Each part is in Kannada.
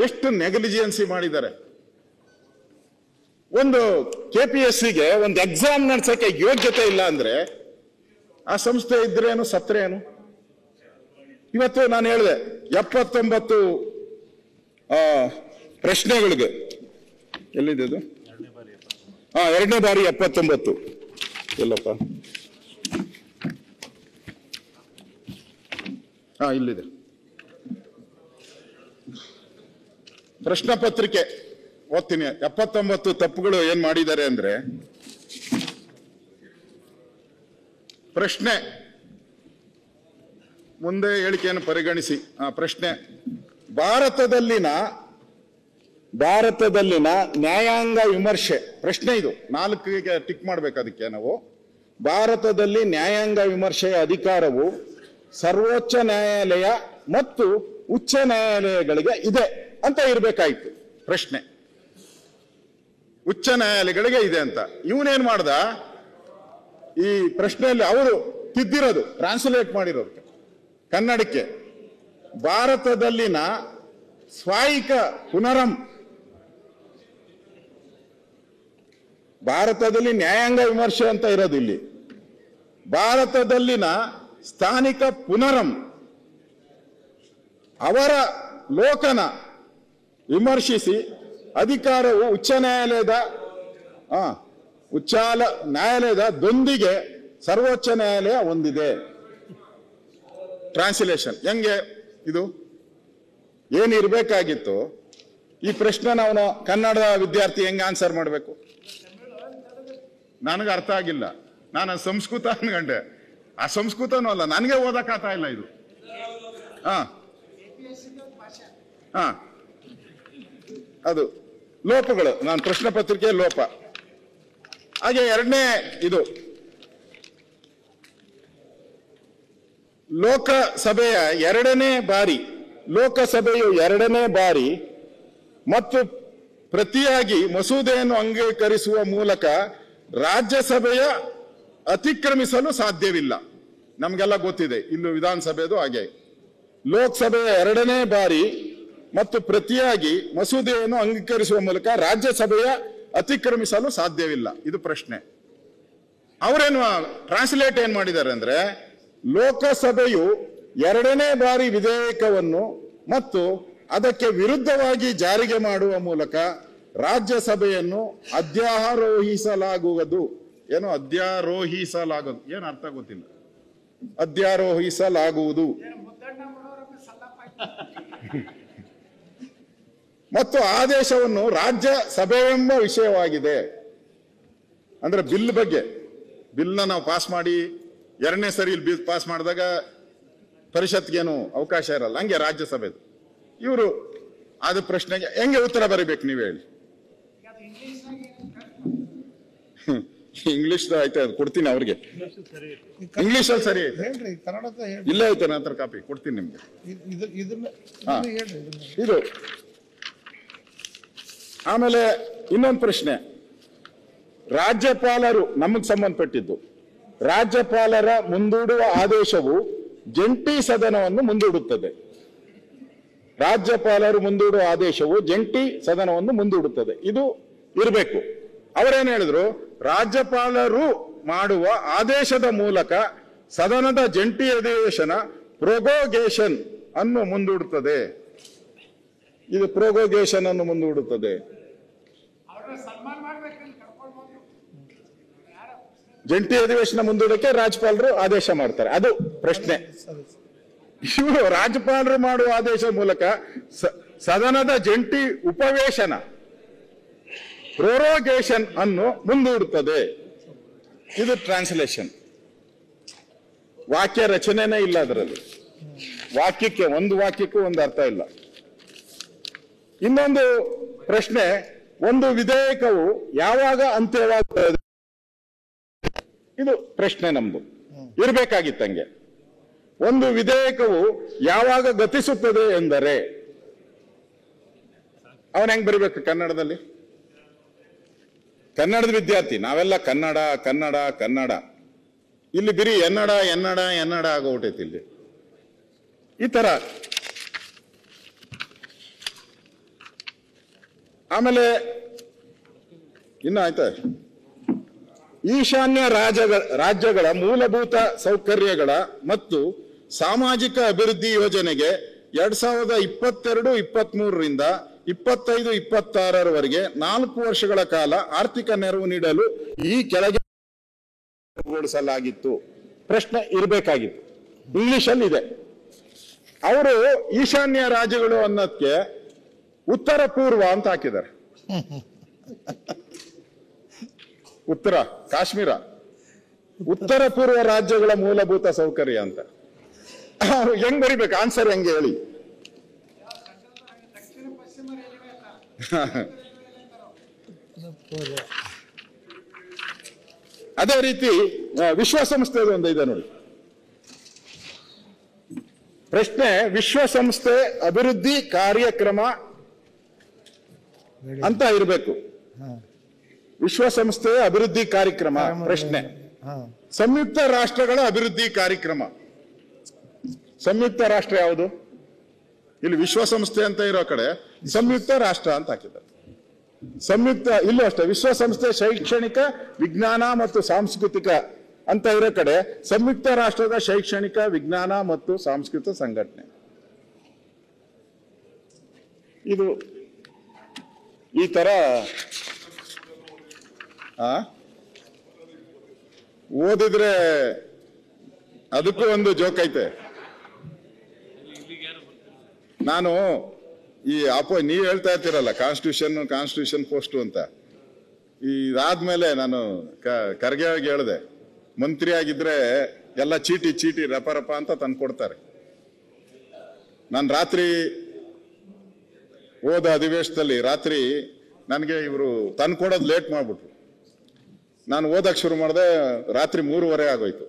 ಎಷ್ಟು ನೆಗ್ಲಿಜಿಯನ್ಸಿ ಮಾಡಿದ್ದಾರೆ. ಒಂದು KPSCಗೆ ಒಂದು ಎಕ್ಸಾಮ್ ನಡೆಸಕ್ಕೆ ಯೋಗ್ಯತೆ ಇಲ್ಲ ಅಂದ್ರೆ ಆ ಸಂಸ್ಥೆ ಇದ್ರೇನು ಸತ್ರೇನು? ಇವತ್ತು ನಾನು ಹೇಳಿದೆ 79 ಪ್ರಶ್ನೆಗಳಿಗೆ ಎಲ್ಲಿದೆ ಅದು? ಎರಡನೇ ಬಾರಿ 79 ಎಲ್ಲಪ್ಪ? ಇಲ್ಲಿದೆ ಪ್ರಶ್ನೆ ಪತ್ರಿಕೆ. ಓದ್ತೀನಿ. 79 ತಪ್ಪುಗಳು ಏನ್ ಮಾಡಿದ್ದಾರೆ ಅಂದ್ರೆ, ಪ್ರಶ್ನೆ ಮುಂದೆ ಹೇಳಿಕೆಯನ್ನು ಪರಿಗಣಿಸಿ. ಪ್ರಶ್ನೆ: ಭಾರತದಲ್ಲಿನ ನ್ಯಾಯಾಂಗ ವಿಮರ್ಶೆ. ಪ್ರಶ್ನೆ ಇದು 4ಗೆ ಟಿಕ್ ಮಾಡ್ಬೇಕು. ಅದಕ್ಕೆ ನಾವು ಭಾರತದಲ್ಲಿ ನ್ಯಾಯಾಂಗ ವಿಮರ್ಶೆಯ ಅಧಿಕಾರವು ಸರ್ವೋಚ್ಚ ನ್ಯಾಯಾಲಯ ಮತ್ತು ಉಚ್ಚ ನ್ಯಾಯಾಲಯಗಳಿಗೆ ಇದೆ ಅಂತ ಇರಬೇಕಾಯ್ತು. ಪ್ರಶ್ನೆ ಉಚ್ಚ ನ್ಯಾಯಾಲಯಗಳಿಗೆ ಇದೆ ಅಂತ. ಇವನೇನ್ ಮಾಡ್ದ? ಈ ಪ್ರಶ್ನೆಯಲ್ಲಿ ಅವರು ತಿದ್ದಿರೋದು, ಟ್ರಾನ್ಸ್ಲೇಟ್ ಮಾಡಿರೋದು ಕನ್ನಡಕ್ಕೆ, ಭಾರತದಲ್ಲಿನ ಸ್ವಾಯಿಕ ಪುನರಂ, ಭಾರತದಲ್ಲಿ ನ್ಯಾಯಾಂಗ ವಿಮರ್ಶೆ ಅಂತ ಇರೋದು ಇಲ್ಲಿ, ಭಾರತದಲ್ಲಿನ ಸ್ಥಾನಿಕ ಪುನರಂ ಅವರ ಲೋಕನ ವಿಮರ್ಶಿಸಿ ಅಧಿಕಾರವು ಉಚ್ಚ ನ್ಯಾಯಾಲಯದ ದೊಂದಿಗೆ ಸರ್ವೋಚ್ಚ ನ್ಯಾಯಾಲಯ ಹೊಂದಿದೆ. ಟ್ರಾನ್ಸ್ಲೇಷನ್ ಹೆಂಗೆ? ಇದು ಏನಿರ್ಬೇಕಾಗಿತ್ತು? ಈ ಪ್ರಶ್ನೆ ನಾವು ಕನ್ನಡ ವಿದ್ಯಾರ್ಥಿ ಹೆಂಗೆ ಆನ್ಸರ್ ಮಾಡಬೇಕು? ನನಗೆ ಅರ್ಥ ಆಗಿಲ್ಲ. ನಾನು ಸಂಸ್ಕೃತ ಅನ್ಕಂಡೆ. ಆ ಸಂಸ್ಕೃತನೂ ಅಲ್ಲ, ನನಗೆ ಓದಕ್ಕಾಗ್ತಾ ಇಲ್ಲ ಇದು. ಅದು ಲೋಪಗಳು. ನಾನು ಪ್ರಶ್ನೆ ಪತ್ರಿಕೆ ಲೋಪ. ಹಾಗೆ ಎರಡನೇ ಇದು ಲೋಕಸಭೆಯು ಎರಡನೇ ಬಾರಿ ಮತ್ತು ಪ್ರತಿಯಾಗಿ ಮಸೂದೆಯನ್ನು ಅಂಗೀಕರಿಸುವ ಮೂಲಕ ರಾಜ್ಯಸಭೆಯ ಅತಿಕ್ರಮಿಸಲು ಸಾಧ್ಯವಿಲ್ಲ. ನಮಗೆಲ್ಲ ಗೊತ್ತಿದೆ, ಇಲ್ಲೂ ವಿಧಾನಸಭೆದು ಹಾಗೆ. ಲೋಕಸಭೆಯ ಎರಡನೇ ಬಾರಿ ಮತ್ತು ಪ್ರತಿಯಾಗಿ ಮಸೂದೆಯನ್ನು ಅಂಗೀಕರಿಸುವ ಮೂಲಕ ರಾಜ್ಯಸಭೆಯ ಅತಿಕ್ರಮಿಸಲು ಸಾಧ್ಯವಿಲ್ಲ. ಇದು ಪ್ರಶ್ನೆ. ಅವರೇನು ಟ್ರಾನ್ಸ್ಲೇಟ್ ಏನ್ ಮಾಡಿದ್ದಾರೆ ಅಂದ್ರೆ, ಲೋಕಸಭೆಯು ಎರಡನೇ ಬಾರಿ ವಿಧೇಯಕವನ್ನು ಮತ್ತು ಅದಕ್ಕೆ ವಿರುದ್ಧವಾಗಿ ಜಾರಿಗೆ ಮಾಡುವ ಮೂಲಕ ರಾಜ್ಯಸಭೆಯನ್ನು ಅಧ್ಯಾರೋಹಿಸಲಾಗುವುದು. ಏನು ಅಧ್ಯಾರೋಹಿಸಲಾಗುವುದು? ಏನು ಅರ್ಥ ಗೊತ್ತಿಲ್ಲ. ಅಧ್ಯಾರೋಹಿಸಲಾಗುವುದು ಮತ್ತು ಆದೇಶವನ್ನು ರಾಜ್ಯಸಭೆಯೆಂಬ ವಿಷಯವಾಗಿದೆ. ಅಂದ್ರೆ ಬಿಲ್ ಬಗ್ಗೆ, ಬಿಲ್ನ ನಾವು ಪಾಸ್ ಮಾಡಿ ಎರಡನೇ ಸರಿ ಬಿಲ್ ಪಾಸ್ ಮಾಡಿದಾಗ ಪರಿಷತ್ಗೇನು ಅವಕಾಶ ಇರಲ್ಲ, ಹಂಗೆ ರಾಜ್ಯಸಭೆದು. ಇವರು ಅದು ಪ್ರಶ್ನೆಗೆ ಹೆಂಗೆ ಉತ್ತರ ಬರೀಬೇಕು ನೀವು ಹೇಳಿ? ಇಂಗ್ಲಿಷ್ ಆಯ್ತು, ಅದು ಕೊಡ್ತೀನಿ ಅವ್ರಿಗೆ. ಇಂಗ್ಲಿಷ್ ಅಲ್ಲಿ ಸರಿ ಇಲ್ಲ ಐತೆ, ನಂತರ ಕಾಪಿ ಕೊಡ್ತೀನಿ ನಿಮ್ಗೆ. ಇದು ಆಮೇಲೆ ಇನ್ನೊಂದು ಪ್ರಶ್ನೆ, ರಾಜ್ಯಪಾಲರು ನಮಗೆ ಸಂಬಂಧಪಟ್ಟಿದ್ದು. ರಾಜ್ಯಪಾಲರ ಮುಂದೂಡುವ ಆದೇಶವು ಜಂಟಿ ಸದನವನ್ನು ಮುಂದೂಡುತ್ತದೆ. ರಾಜ್ಯಪಾಲರು ಮುಂದೂಡುವ ಆದೇಶವು ಜಂಟಿ ಸದನವನ್ನು ಮುಂದೂಡುತ್ತದೆ. ಇದು ಇರಬೇಕು. ಅವರೇನು ಹೇಳಿದ್ರು? ರಾಜ್ಯಪಾಲರು ಮಾಡುವ ಆದೇಶದ ಮೂಲಕ ಸದನದ ಜಂಟಿ ಅಧಿವೇಶನ ಪ್ರೊಗೋಗೇಷನ್ ಅನ್ನು ಮುಂದೂಡುತ್ತದೆ. ಇದು ಪ್ರೊಗೋಗೇಷನ್ ಅನ್ನು ಮುಂದೂಡುತ್ತದೆ. ಜಂಟಿ ಅಧಿವೇಶನ ಮುಂದೂಡಕ್ಕೆ ರಾಜ್ಯಪಾಲರು ಆದೇಶ ಮಾಡ್ತಾರೆ. ಅದು ಪ್ರಶ್ನೆ. ಇವರು ರಾಜ್ಯಪಾಲರು ಮಾಡುವ ಆದೇಶ ಮೂಲಕ ಸದನದ ಜಂಟಿ ಉಪವೇಶನ ಪ್ರೊರೋಗೇಷನ್ ಅನ್ನು ಮುಂದೂಡುತ್ತದೆ. ಇದು ಟ್ರಾನ್ಸ್ಲೇಷನ್. ವಾಕ್ಯ ರಚನೆನೇ ಇಲ್ಲ ಅದರಲ್ಲಿ. ಒಂದು ವಾಕ್ಯಕ್ಕೂ ಒಂದು ಅರ್ಥ ಇಲ್ಲ. ಇನ್ನೊಂದು ಪ್ರಶ್ನೆ, ಒಂದು ವಿಧೇಯಕವು ಯಾವಾಗ ಅಂತ್ಯವಾಗುತ್ತದೆ? ಇದು ಪ್ರಶ್ನೆ ನಮ್ದು. ಇರಬೇಕಾಗಿತ್ತಂಗೆ. ಒಂದು ವಿಧೇಯಕವು ಯಾವಾಗ ಗತಿಸುತ್ತದೆ ಎಂದರೆ ಅವನ್ ಹೆಂಗ್ ಬರೀಬೇಕು ಕನ್ನಡದಲ್ಲಿ? ಕನ್ನಡದ ವಿದ್ಯಾರ್ಥಿ ನಾವೆಲ್ಲ ಕನ್ನಡ ಕನ್ನಡ ಕನ್ನಡ. ಇಲ್ಲಿ ಬಿರಿ ಎನ್ನಡ ಎನ್ನಡ ಎನ್ನಡ ಆಗೋಗ್ಬಿಟ್ಟೈತಿ ಇಲ್ಲಿ. ಈ ತರ ಆಮೇಲೆ ಇನ್ನು ಆಯ್ತಾ, ಈಶಾನ್ಯ ರಾಜ್ಯಗಳ ಮೂಲಭೂತ ಸೌಕರ್ಯಗಳ ಮತ್ತು ಸಾಮಾಜಿಕ ಅಭಿವೃದ್ಧಿ ಯೋಜನೆಗೆ 2022-23ರಿಂದ 25-26ರವರೆಗೆ 4 ವರ್ಷಗಳ ಕಾಲ ಆರ್ಥಿಕ ನೆರವು ನೀಡಲು ಈ ಕೆಳಗೆ ಗೊಳಿಸಲಾಗಿತ್ತು. ಪ್ರಶ್ನೆ ಇರಬೇಕಾಗಿತ್ತು, ಇಂಗ್ಲಿಷಲ್ಲಿ ಇದೆ. ಅವರು ಈಶಾನ್ಯ ರಾಜ್ಯಗಳು ಅನ್ನೋದಕ್ಕೆ ಉತ್ತರ ಪೂರ್ವ ಅಂತ ಹಾಕಿದ್ದಾರೆ. ಉತ್ತರ ಕಾಶ್ಮೀರ ಉತ್ತರ ಪೂರ್ವ ರಾಜ್ಯಗಳ ಮೂಲಭೂತ ಸೌಕರ್ಯ ಅಂತ ಹೆಂಗ್ ಬರಿಬೇಕು? ಆನ್ಸರ್ ಹೆಂಗೆ ಹೇಳಿ? ಅದೇ ರೀತಿ ವಿಶ್ವಸಂಸ್ಥೆದು ಒಂದು ಇದೆ ನೋಡಿ ಪ್ರಶ್ನೆ. ವಿಶ್ವಸಂಸ್ಥೆ ಅಭಿವೃದ್ಧಿ ಕಾರ್ಯಕ್ರಮ ಅಂತ ಇರಬೇಕು. ವಿಶ್ವಸಂಸ್ಥೆ ಅಭಿವೃದ್ಧಿ ಕಾರ್ಯಕ್ರಮ ಪ್ರಶ್ನೆ. ಸಂಯುಕ್ತ ರಾಷ್ಟ್ರಗಳ ಅಭಿವೃದ್ಧಿ ಕಾರ್ಯಕ್ರಮ. ಸಂಯುಕ್ತ ರಾಷ್ಟ್ರ ಯಾವುದು? ಇಲ್ಲಿ ವಿಶ್ವಸಂಸ್ಥೆ ಅಂತ ಇರೋ ಕಡೆ ಸಂಯುಕ್ತ ರಾಷ್ಟ್ರ ಅಂತ ಹಾಕಿದ್ದಾರೆ. ಸಂಯುಕ್ತ ಇಲ್ಲೂ ಅಷ್ಟೇ, ವಿಶ್ವಸಂಸ್ಥೆ ಶೈಕ್ಷಣಿಕ ವಿಜ್ಞಾನ ಮತ್ತು ಸಾಂಸ್ಕೃತಿಕ ಅಂತ ಇರೋ ಕಡೆ ಸಂಯುಕ್ತ ರಾಷ್ಟ್ರದ ಶೈಕ್ಷಣಿಕ ವಿಜ್ಞಾನ ಮತ್ತು ಸಾಂಸ್ಕೃತಿಕ ಸಂಘಟನೆ. ಇದು ಈ ತರ ಓದಿದ್ರೆ ಅದಕ್ಕೂ ಒಂದು ಜೋಕ್ ಐತೆ. ನಾನು ನೀವು ಹೇಳ್ತಾ ಇರ್ತೀರಲ್ಲ ಕಾನ್ಸ್ಟಿಟ್ಯೂಷನ್ ಪೋಸ್ಟ್ ಅಂತ, ಇದಾದ್ಮೇಲೆ ನಾನು ಖರ್ಗೆ ಹೇಳಿದೆ, ಮಂತ್ರಿ ಆಗಿದ್ರೆ ಎಲ್ಲ ಚೀಟಿ ರಪ ಅಂತ ತಂದು ಕೊಡ್ತಾರೆ. ನಾನು ರಾತ್ರಿ ಹೋದ ಅಧಿವೇಶನದಲ್ಲಿ ರಾತ್ರಿ ನನಗೆ ಇವರು ತಂದು ಕೊಡೋದು ಲೇಟ್ ಮಾಡ್ಬಿಟ್ರು. ನಾನು ಓದಕ್ ಶುರು ಮಾಡಿದೆ, ರಾತ್ರಿ 3:30 ಆಗೋಯ್ತು.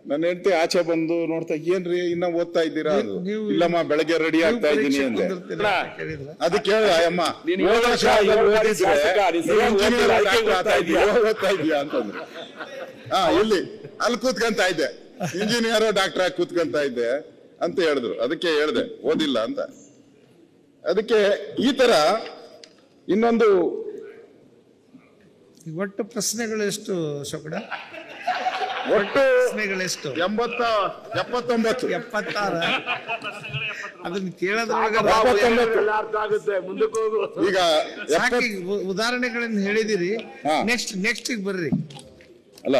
ನನ್ನ ಹೆಂಡತಿ ಆಚೆ ಬಂದು ನೋಡ್ತಾ, ಏನ್ರಿ ಇನ್ನ ಓದ್ತಾ ಇದ್ದೀರಾ? ಅದು ಇಲ್ಲಮ್ಮ ಬೆಳಗ್ಗೆ ರೆಡಿ ಆಗ್ತಾ ಇದ್ದೀನಿ ಅಂದೆ. ಅದಕ್ಕೆ ಹೇಳ ಅಮ್ಮ ಓದ್ತಾ ಇದೀಯಾ ಅಂತಂದ್ರು. ಇಲ್ಲಿ ಅಲ್ಲಿ ಕೂತ್ಕೊಂತ ಇದ್ದೆ, ಇಂಜಿನಿಯರ್ ಡಾಕ್ಟರ್ ಆಗಿ ಕೂತ್ಕೊಂತ ಇದ್ದೆ ಅಂತ ಹೇಳಿದ್ರು. ಅದಕ್ಕೆ ಹೇಳ್ದೆ ಓದಿಲ್ಲ ಅಂತ. ಅದಕ್ಕೆ ಈ ತರ ಇನ್ನೊಂದು ಒಟ್ಟು ಪ್ರಶ್ನೆಗಳು ಎಷ್ಟು ಶೋಕಡ? ಒಟ್ಟು ಪ್ರಶ್ನೆಗಳೆಷ್ಟು? 79. 76. ಅದನ್ನ ಕೇಳೋದ್ರೊಳಗೆ ಈಗ ಸಾಕಿ ಉದಾಹರಣೆಗಳನ್ನ ಹೇಳಿದಿರಿ. ನೆಕ್ಸ್ಟ್ ಬರ್ರಿ. ಅಲ್ಲ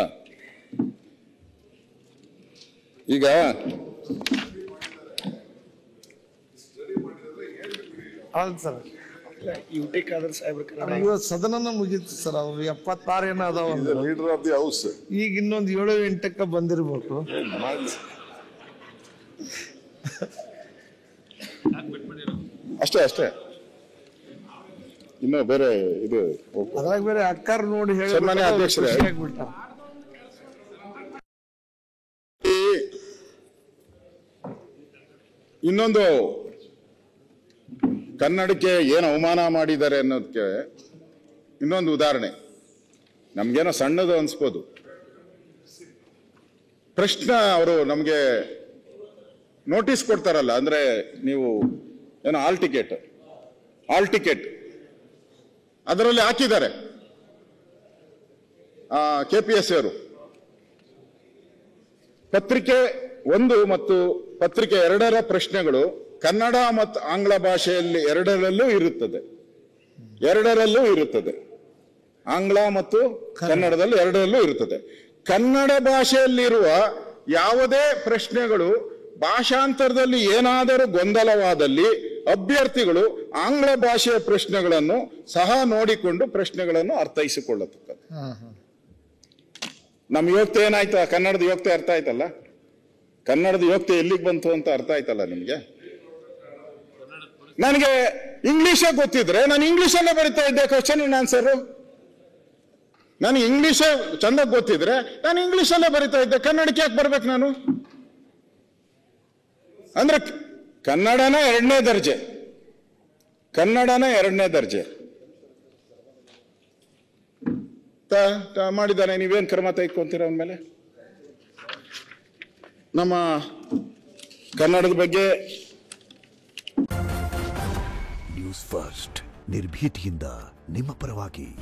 ಈಗ ಹೌದು ಸರ್, ಇವತ್ತು ಸದನ ಮುಗೀತು ಸರ್. ಅವ್ರು 76 ಏನೋ ಅದಾವ. ಲೀಡರ್ ಆಫ್ ದಿ ಹೌಸ್ ಈಗ ಇನ್ನೊಂದು 7-8ಕ್ಕೆ ಬಂದಿರ್ಬೇಕು. ಅಷ್ಟೇ ಇನ್ನು ಬೇರೆ ಇದು ಅದ್ರಾಗ ಬೇರೆ ಅಕ್ಕಾರ ನೋಡಿ ಹೇಳಿ ಅಧ್ಯಕ್ಷರೇ, ಇನ್ನೊಂದು ಕನ್ನಡಕ್ಕೆ ಏನು ಅವಮಾನ ಮಾಡಿದ್ದಾರೆ ಅನ್ನೋದಕ್ಕೆ ಇನ್ನೊಂದು ಉದಾಹರಣೆ. ನಮ್ಗೇನೋ ಸಣ್ಣದು ಅನ್ಸ್ಬೋದು. ಪ್ರಶ್ನೆ ಅವರು ನಮಗೆ ನೋಟಿಸ್ ಕೊಡ್ತಾರಲ್ಲ, ಅಂದ್ರೆ ನೀವು ಏನೋ ಆಲ್ ಟಿಕೆಟ್ ಅದರಲ್ಲಿ ಹಾಕಿದ್ದಾರೆ KPSC ಅವರು. ಪತ್ರಿಕೆ 1 ಮತ್ತು ಪತ್ರಿಕೆ 2ರ ಪ್ರಶ್ನೆಗಳು ಕನ್ನಡ ಮತ್ತು ಆಂಗ್ಲ ಭಾಷೆಯಲ್ಲಿ ಎರಡರಲ್ಲೂ ಇರುತ್ತದೆ. ಆಂಗ್ಲ ಮತ್ತು ಕನ್ನಡದಲ್ಲಿ ಎರಡರಲ್ಲೂ ಇರುತ್ತದೆ. ಕನ್ನಡ ಭಾಷೆಯಲ್ಲಿರುವ ಯಾವುದೇ ಪ್ರಶ್ನೆಗಳು ಭಾಷಾಂತರದಲ್ಲಿ ಏನಾದರೂ ಗೊಂದಲವಾದಲ್ಲಿ ಅಭ್ಯರ್ಥಿಗಳು ಆಂಗ್ಲ ಭಾಷೆಯ ಪ್ರಶ್ನೆಗಳನ್ನು ಸಹ ನೋಡಿಕೊಂಡು ಪ್ರಶ್ನೆಗಳನ್ನು ಅರ್ಥೈಸಿಕೊಳ್ಳುತ್ತದೆ. ನಮ್ಮ ಯೋಗ್ಯತೆ ಏನಾಯ್ತು? ಕನ್ನಡದ ಯೋಗ್ಯತೆ ಅರ್ಥ ಆಯ್ತಲ್ಲ? ಕನ್ನಡದ ಯೋಗ್ಯತೆ ಎಲ್ಲಿಗೆ ಬಂತು ಅಂತ ಅರ್ಥ ಆಯ್ತಲ್ಲ ನಿಮ್ಗೆ? ನನಗೆ ಇಂಗ್ಲಿಷೇ ಗೊತ್ತಿದ್ರೆ ನಾನು ಇಂಗ್ಲಿಷಲ್ಲೇ ಬರಿತಾ ಇದ್ದೆ ಕ್ವಶನ್ ಅಂಡ್ ಆನ್ಸರ್. ನನಗೆ ಇಂಗ್ಲಿಷೇ ಚಂದ ಗೊತ್ತಿದ್ರೆ ನಾನು ಇಂಗ್ಲಿಷಲ್ಲೇ ಬರಿತಾ ಇದ್ದೆ. ಕನ್ನಡಕ್ಕೆ ಯಾಕೆ ಬರ್ಬೇಕು ನಾನು? ಅಂದ್ರೆ ಕನ್ನಡನ ಎರಡನೇ ದರ್ಜೆ ಮಾಡಿದ್ದಾನೆ. ನೀವೇನ್ ಕ್ರಮ ತೆಗೆದುಕೊಂತೀರ ಅವನ ಮೇಲೆ? ನಮ್ಮ ಕನ್ನಡದ ಬಗ್ಗೆ ನ್ಯೂಸ್ ಫಸ್ಟ್ ನಿರ್ಭೀತಿಯಿಂದ ನಿಮ್ಮ ಪರವಾಗಿ.